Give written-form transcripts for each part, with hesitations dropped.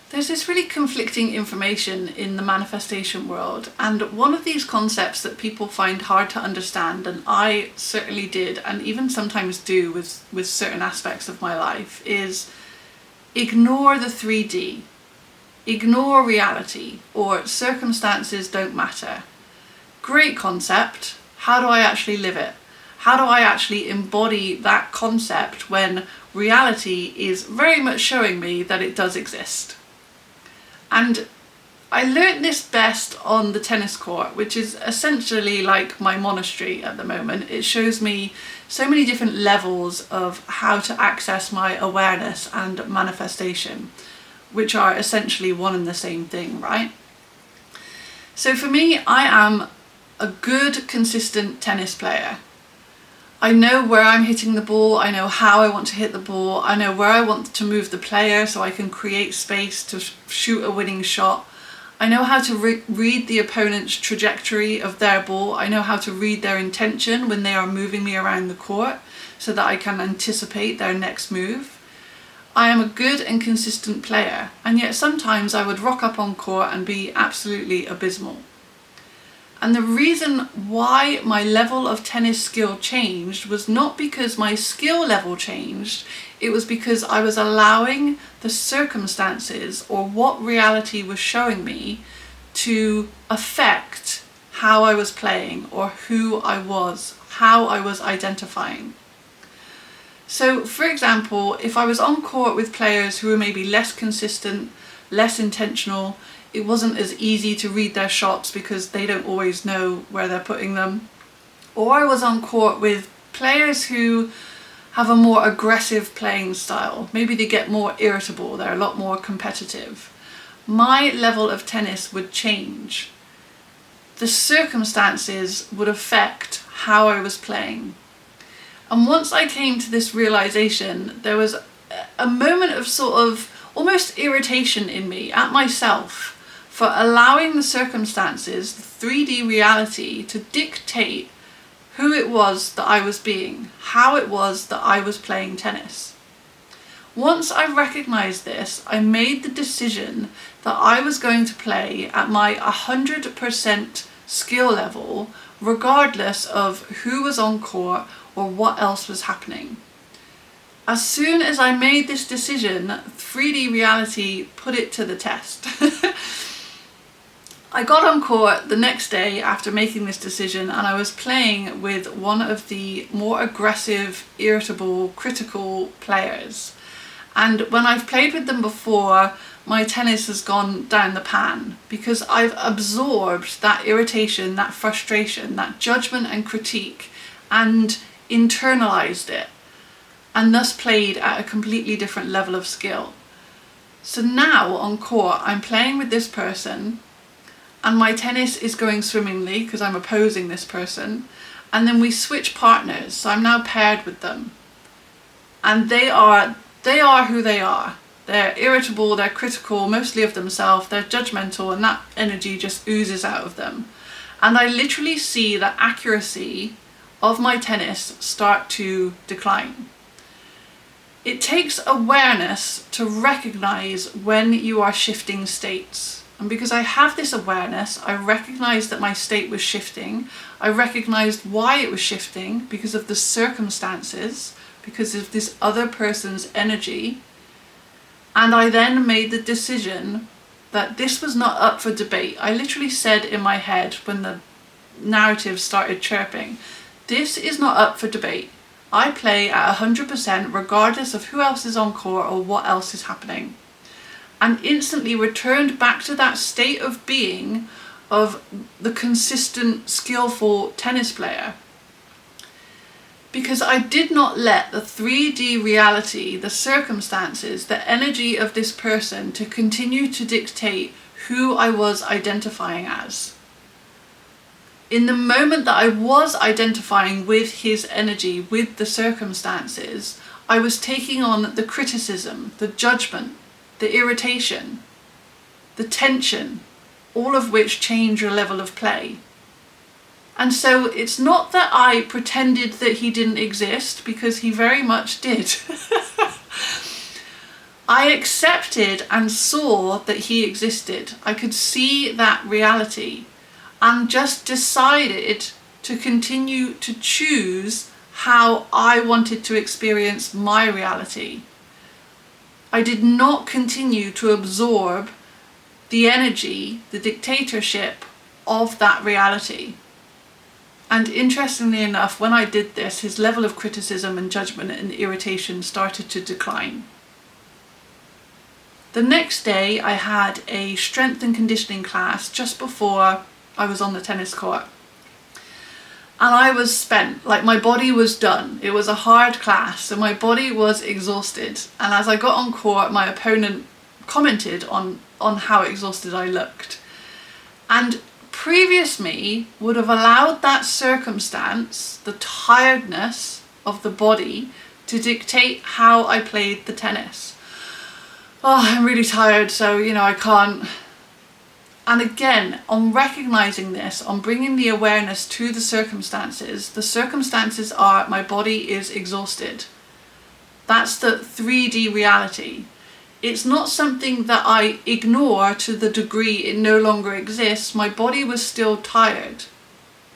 There's this really conflicting information in the manifestation world, and one of these concepts that people find hard to understand, and I certainly did and even sometimes do with certain aspects of my life, is ignore the 3D. Ignore reality, or circumstances don't matter. Great concept. How do I actually live it? How do I actually embody that concept when reality is very much showing me that it does exist? And I learned this best on the tennis court, which is essentially like my monastery at the moment. It shows me so many different levels of how to access my awareness and manifestation, which are essentially one and the same thing, right? So for me, I am a good, consistent tennis player. I know where I'm hitting the ball, I know how I want to hit the ball, I know where I want to move the player so I can create space to shoot a winning shot. I know how to read the opponent's trajectory of their ball. I know how to read their intention when they are moving me around the court so that I can anticipate their next move. I am a good and consistent player, and yet sometimes I would rock up on court and be absolutely abysmal. And the reason why my level of tennis skill changed was not because my skill level changed, it was because I was allowing the circumstances or what reality was showing me to affect how I was playing or who I was, how I was identifying. So for example, if I was on court with players who were maybe less consistent, less intentional, it wasn't as easy to read their shots because they don't always know where they're putting them. Or I was on court with players who have a more aggressive playing style. Maybe they get more irritable, they're a lot more competitive. My level of tennis would change. The circumstances would affect how I was playing. And once I came to this realization, there was a moment of sort of almost irritation in me at myself for allowing the circumstances, the 3D reality, to dictate who it was that I was being, how it was that I was playing tennis. Once I recognized this, I made the decision that I was going to play at my 100% skill level, regardless of who was on court or what else was happening. As soon as I made this decision, 3D reality put it to the test. I got on court the next day after making this decision, and I was playing with one of the more aggressive, irritable, critical players. And when I've played with them before, my tennis has gone down the pan because I've absorbed that irritation, that frustration, that judgment and critique, and internalized it, and thus played at a completely different level of skill. So now on court, I'm playing with this person, and my tennis is going swimmingly because I'm opposing this person, and then we switch partners, so I'm now paired with them, and they are who they are. They're irritable, they're critical, mostly of themselves, they're judgmental, and that energy just oozes out of them. And I literally see the accuracy of my tennis start to decline. It takes awareness to recognize when you are shifting states. And because I have this awareness, I recognized that my state was shifting. I recognized why it was shifting, because of the circumstances, because of this other person's energy. And I then made the decision that this was not up for debate. I literally said in my head when the narrative started chirping, this is not up for debate. I play at 100% regardless of who else is on court or what else is happening. And instantly returned back to that state of being of the consistent, skillful tennis player. Because I did not let the 3D reality, the circumstances, the energy of this person to continue to dictate who I was identifying as. In the moment that I was identifying with his energy, with the circumstances, I was taking on the criticism, the judgment, the irritation, the tension, all of which change your level of play. And so it's not that I pretended that he didn't exist, because he very much did. I accepted and saw that he existed. I could see that reality and just decided to continue to choose how I wanted to experience my reality. I did not continue to absorb the energy, the dictatorship of that reality. And interestingly enough, when I did this, his level of criticism and judgment and irritation started to decline. The next day I had a strength and conditioning class just before I was on the tennis court. And I was spent, like my body was done. It was a hard class, so my body was exhausted. And as I got on court, my opponent commented on how exhausted I looked. And previous me would have allowed that circumstance, the tiredness of the body, to dictate how I played the tennis. Oh, I'm really tired, so I can't. And again, on recognizing this, on bringing the awareness to the circumstances are my body is exhausted. That's the 3D reality. It's not something that I ignore to the degree it no longer exists. My body was still tired.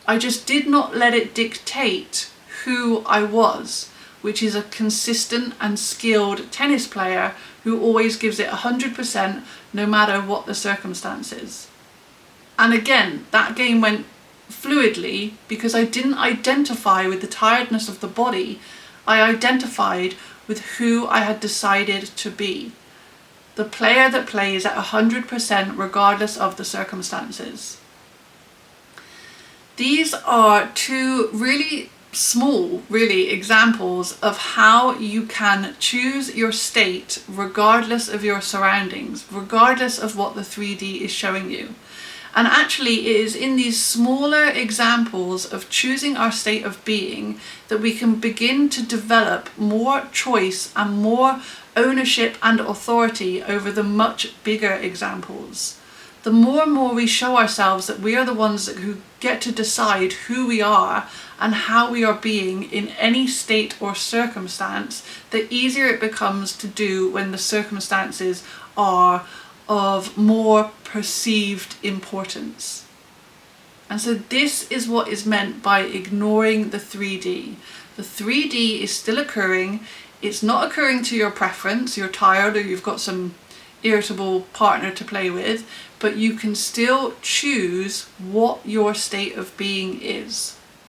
I just did not let it dictate who I was, which is a consistent and skilled tennis player who always gives it 100% no matter what the circumstances. And again, that game went fluidly because I didn't identify with the tiredness of the body. I identified with who I had decided to be. The player that plays at 100% regardless of the circumstances. These are two really small, examples of how you can choose your state regardless of your surroundings, regardless of what the 3D is showing you. And actually it is in these smaller examples of choosing our state of being that we can begin to develop more choice and more ownership and authority over the much bigger examples. The more and more we show ourselves that we are the ones who get to decide who we are and how we are being in any state or circumstance, the easier it becomes to do when the circumstances are of more perceived importance. And so this is what is meant by ignoring the 3D. The 3D is still occurring. It's not occurring to your preference. You're tired or you've got some irritable partner to play with, but you can still choose what your state of being is.